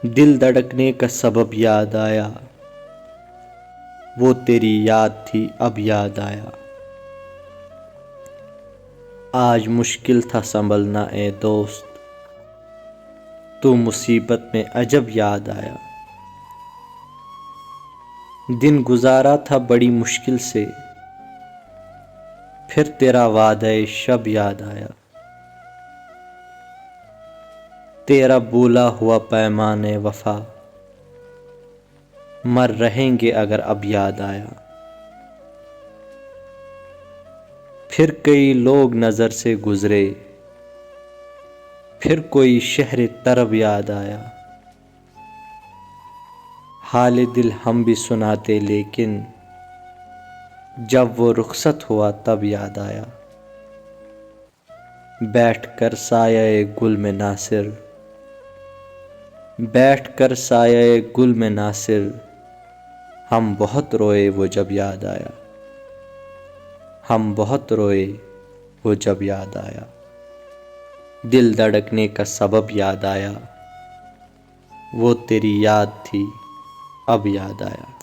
دل دھڑکنے کا سبب یاد آیا، وہ تیری یاد تھی اب یاد آیا۔ آج مشکل تھا سنبھلنا اے دوست، تو مصیبت میں عجب یاد آیا۔ دن گزارا تھا بڑی مشکل سے، پھر تیرا وعدہ شب یاد آیا۔ تیرا بولا ہوا پیمان وفا، مر رہیں گے اگر اب یاد آیا۔ پھر کئی لوگ نظر سے گزرے، پھر کوئی شہر طرب یاد آیا۔ حال دل ہم بھی سناتے لیکن جب وہ رخصت ہوا تب یاد آیا۔ بیٹھ کر سایہ گل میں ناصر، بیٹھ کر سایہ گل میں ناصر، ہم بہت روئے وہ جب یاد آیا۔ ہم بہت روئے وہ جب یاد آیا۔ دل دھڑکنے کا سبب یاد آیا، وہ تیری یاد تھی اب یاد آیا۔